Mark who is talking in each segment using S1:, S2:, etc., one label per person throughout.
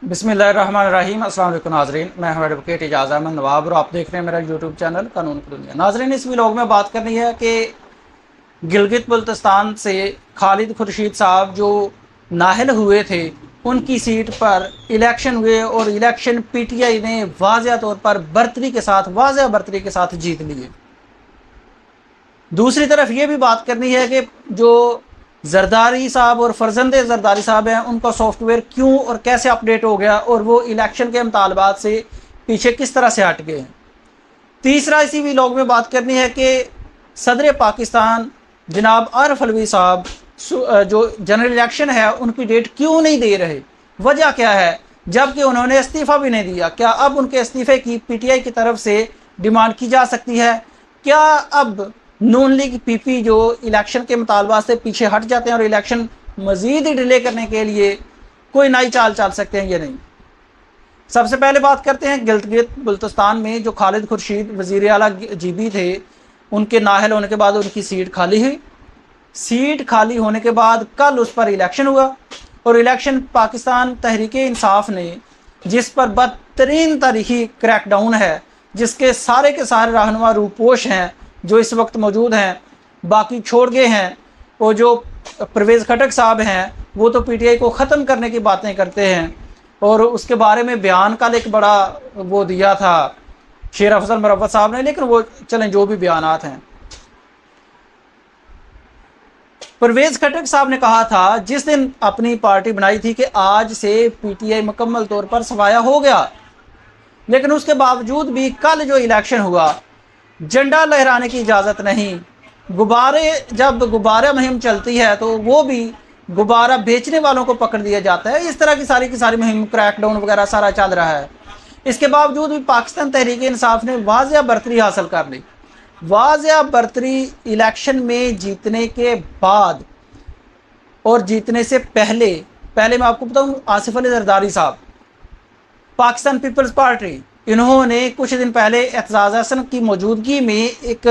S1: बिस्मिल्लाहिर्रहमानिर्रहीम। अस्सलाम वालेकुम नाज़रीन, मैं हूं एडवोकेट एजाज़ अहमद नवाब और आप देख रहे हैं मेरा यूट्यूब चैनल कानून की दुनिया। नाज़रीन, इस व्लॉग में बात करनी है कि गिलगित बल्तिस्तान से खालिद खुर्शीद साहब जो नाहल हुए थे, उनकी सीट पर इलेक्शन हुए और इलेक्शन पीटीआई ने वाज़ेह तौर पर वाज़ेह बर्तरी के साथ जीत लिए। दूसरी तरफ ये भी बात करनी है कि जो जरदारी साहब और फर्जंदे जरदारी साहब हैं, उनका सॉफ्टवेयर क्यों और कैसे अपडेट हो गया और वो इलेक्शन के मुतालबात से पीछे किस तरह से हट गए हैं। तीसरा इसी व्लॉग में बात करनी है कि सदर पाकिस्तान जनाब आरिफ अलवी साहब जो जनरल इलेक्शन है उनकी डेट क्यों नहीं दे रहे, वजह क्या है, जबकि उन्होंने इस्तीफ़ा भी नहीं दिया। क्या अब उनके इस्तीफ़े की पीटीआई की तरफ से डिमांड की जा सकती है? क्या अब नून लीग पीपी जो इलेक्शन के मुतालबा से पीछे हट जाते हैं और इलेक्शन मज़ीद डिले करने के लिए कोई नई चाल चल सकते हैं या नहीं? सबसे पहले बात करते हैं गिलगित बल्तिस्तान में जो खालिद खुर्शीद वज़ीर आला जीबी थे, उनके नाहल होने के बाद उनकी सीट खाली हुई। सीट खाली होने के बाद कल उस पर इलेक्शन हुआ और इलेक्शन पाकिस्तान तहरीक इंसाफ ने, जिस पर बदतरीन तारीखी क्रैकडाउन है, जिसके सारे के सारे रहनुमा रूपोश हैं जो इस वक्त मौजूद हैं, बाकी छोड़ गए हैं। वो जो परवेज़ खटक साहब हैं वो तो पीटीआई को ख़त्म करने की बातें करते हैं और उसके बारे में बयान कल एक बड़ा वो दिया था शेर अफजल मरवत साहब ने, लेकिन वो चलें जो भी बयानात हैं। परवेज़ खटक साहब ने कहा था जिस दिन अपनी पार्टी बनाई थी कि आज से पीटीआई मुकम्मल तौर पर सफाया हो गया, लेकिन उसके बावजूद भी कल जो इलेक्शन हुआ झंडा लहराने की इजाज़त नहीं। जब गुब्बारा मुहिम चलती है तो वो भी गुब्बारा बेचने वालों को पकड़ दिया जाता है। इस तरह की सारी मुहिम, क्रैकडाउन वगैरह सारा चल रहा है। इसके बावजूद भी पाकिस्तान तहरीक इंसाफ ने वाज़ेह बर्तरी हासिल कर ली। वाज़ेह बर्तरी इलेक्शन में जीतने के बाद और जीतने से पहले मैं आपको बताऊं, आसिफ अली जरदारी साहब, पाकिस्तान पीपल्स पार्टी, इन्होंने कुछ दिन पहले एतजाज़ हसन की मौजूदगी में एक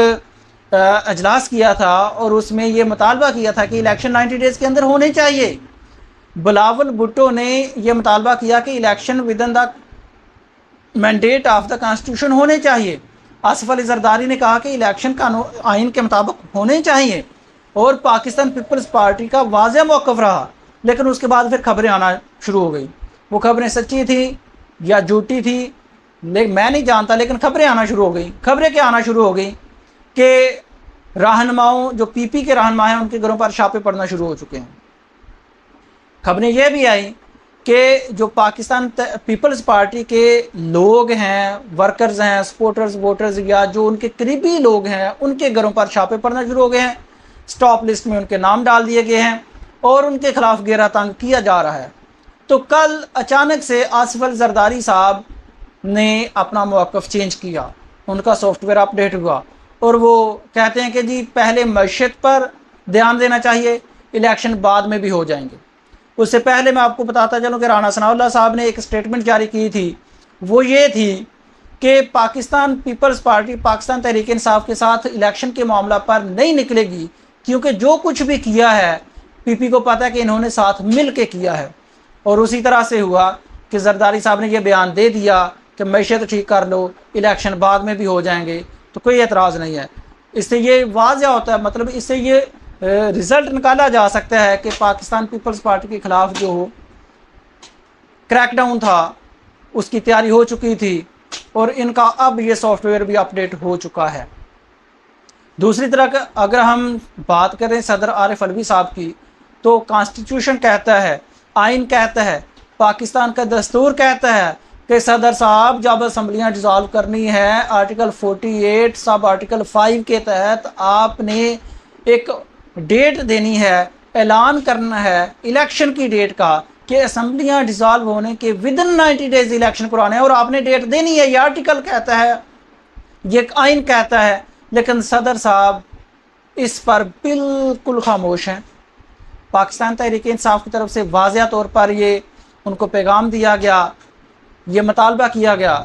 S1: अजलास किया था और उसमें ये मुतालबा किया था कि इलेक्शन 90 डेज़ के अंदर होने चाहिए। बिलावल भुट्टो ने यह मुतालबा किया कि election with in the mandate of the constitution होने चाहिए। आसिफ अली जरदारी ने कहा कि इलेक्शन कानून आइन के मुताबिक होने चाहिए और पाकिस्तान पीपल्स पार्टी का वाज़ेह मौक़िफ़ रहा। लेकिन उसके बाद फिर खबरें आना शुरू हो गई। वो खबरें सच्ची थी या झूठी थी लेकिन मैं नहीं जानता, लेकिन खबरें आना शुरू हो गई। खबरें क्या आना शुरू हो गई कि रहनुमाओं जो पीपी के रहनुमा हैं उनके घरों पर छापे पड़ना शुरू हो चुके हैं। खबरें यह भी आई कि जो पाकिस्तान पीपल्स पार्टी के लोग हैं, वर्कर्स हैं, सपोर्टर्स, वोटर्स या जो उनके करीबी लोग हैं, उनके घरों पर छापे पड़ना शुरू हो गए हैं। स्टॉप लिस्ट में उनके नाम डाल दिए गए हैं और उनके खिलाफ घेरा तंग किया जा रहा है। तो कल अचानक से आसिफ अली जरदारी साहब ने अपना मौक़िफ़ चेंज किया, उनका सॉफ्टवेयर अपडेट हुआ और वो कहते हैं कि जी पहले मईशत पर ध्यान देना चाहिए, इलेक्शन बाद में भी हो जाएंगे। उससे पहले मैं आपको बताता चलूँ कि राना सनाउल्लाह साहब ने एक स्टेटमेंट जारी की थी। वो ये थी कि पाकिस्तान पीपल्स पार्टी पाकिस्तान तहरीक इंसाफ के साथ इलेक्शन के मामला पर नहीं निकलेगी, क्योंकि जो कुछ भी किया है पीपी को पता है कि इन्होंने साथ मिल के किया है। और उसी तरह से हुआ कि जरदारी साहब ने यह बयान दे दिया कि मैशत ठीक कर लो, इलेक्शन बाद में भी हो जाएंगे, तो कोई एतराज़ नहीं है। इससे ये वाज़ेह होता है, मतलब इससे ये रिज़ल्ट निकाला जा सकता है कि पाकिस्तान पीपल्स पार्टी के ख़िलाफ़ जो क्रैकडाउन था उसकी तैयारी हो चुकी थी और इनका अब ये सॉफ्टवेयर भी अपडेट हो चुका है। दूसरी तरह अगर हम बात करें सदर आरिफ अलवी साहब की, तो कॉन्स्टिट्यूशन कहता है, आइन कहता है, पाकिस्तान का दस्तूर कहता है कि सदर साहब जब असम्बलियाँ डिज़ॉल्व करनी है आर्टिकल 48 सब आर्टिकल 5 के तहत आपने एक डेट देनी है, ऐलान करना है इलेक्शन की डेट का कि असम्बलियाँ डिज़ॉल्व होने के विद इन 90 डेज़ इलेक्शन करवाने हैं और आपने डेट देनी है। ये आर्टिकल कहता है, ये आइन कहता है, लेकिन सदर साहब इस पर बिल्कुल खामोश हैं। पाकिस्तान तहरीक इंसाफ की तरफ से वाज़ेह तौर पर ये उनको पैगाम दिया गया, ये मुतालबा किया गया।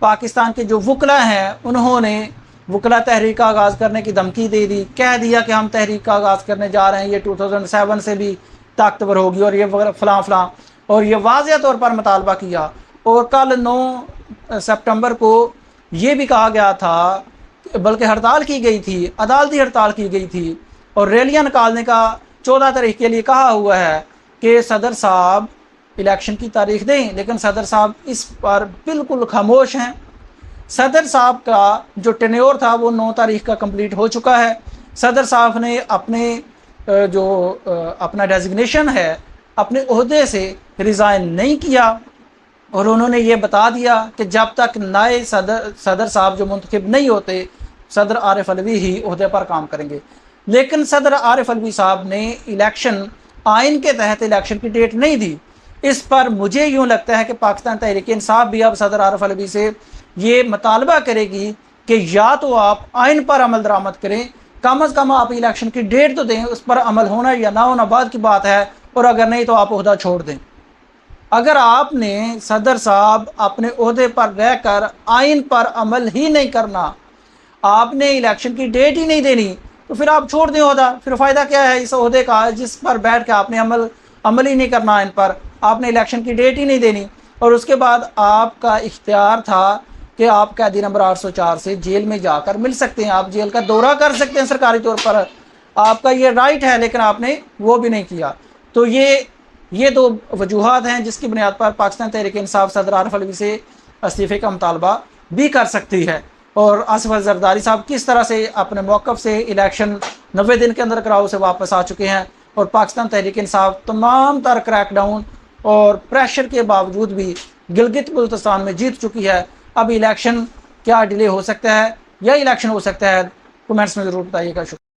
S1: पाकिस्तान के जो वकला हैं उन्होंने वकला तहरीक का आगाज़ करने की धमकी दे दी, कह दिया कि हम तहरीक का आगाज़ करने जा रहे हैं, ये 2007 से भी ताकतवर होगी और ये वगैरह फ़लाँ फ़लाँ। और ये वाज़ेह तौर पर मुतालबा किया। और कल 9 सितंबर को ये भी कहा गया था, बल्कि हड़ताल की गई थी, अदालती हड़ताल की गई थी और रैलियां निकालने का 14 तारीख के लिए कहा हुआ है कि सदर साहब इलेक्शन की तारीख दें, लेकिन सदर साहब इस पर बिल्कुल खामोश हैं। सदर साहब का जो टेन्योर था वो 9 तारीख का कंप्लीट हो चुका है। सदर साहब ने अपना डेजिग्नेशन है अपने ओहदे से रिज़ाइन नहीं किया और उन्होंने ये बता दिया कि जब तक नए सदर साहब जो मुंतखब नहीं होते, सदर आरिफ अलवी ही ओहदे पर काम करेंगे। लेकिन सदर आरिफ अलवी साहब ने इलेक्शन आइन के तहत इलेक्शन की डेट नहीं दी। इस पर मुझे यूँ लगता है कि पाकिस्तान तहरीक इंसाफ भी अब सदर आरिफ अलवी से ये मुतालबा करेगी कि या तो आप आइन पर अमल दरामद करें, कम अज़ कम आप इलेक्शन की डेट तो दें, उस पर अमल होना या ना होना बाद की बात है, और अगर नहीं तो आप ओहदा छोड़ दें। अगर आपने सदर साहब अपने ओहदे पर रहकर आइन पर अमल ही नहीं करना, आपने इलेक्शन की डेट ही नहीं देनी, तो फिर आप छोड़ दें ओहदा। फिर फ़ायदा क्या है इस ओहदे का जिस पर बैठ के आपने अमल ही नहीं करना आइन पर, आपने इलेक्शन की डेट ही नहीं देनी। और उसके बाद आपका इख्तियार था कि आप कैदी नंबर 804 से जेल में जाकर मिल सकते हैं, आप जेल का दौरा कर सकते हैं सरकारी तौर पर, आपका ये राइट है, लेकिन आपने वो भी नहीं किया। तो ये दो वजूहात हैं जिसकी बुनियाद पर पाकिस्तान तहरीक इंसाफ सदर आरिफ अलवी से इस्तीफ़े का मुतालबा भी कर सकती है। और आसिफ जरदारी साहब किस तरह से अपने मौक़िफ़ से इलेक्शन 90 दिन के अंदर कराओ से वापस आ चुके हैं और पाकिस्तान तहरीक इंसाफ तमाम तर क्रैकडाउन और प्रेशर के बावजूद भी गिलगित बल्तिस्तान में जीत चुकी है। अब इलेक्शन क्या डिले हो सकता है या इलेक्शन हो सकता है, कमेंट्स में ज़रूर बताइएगा। शुक्रिया।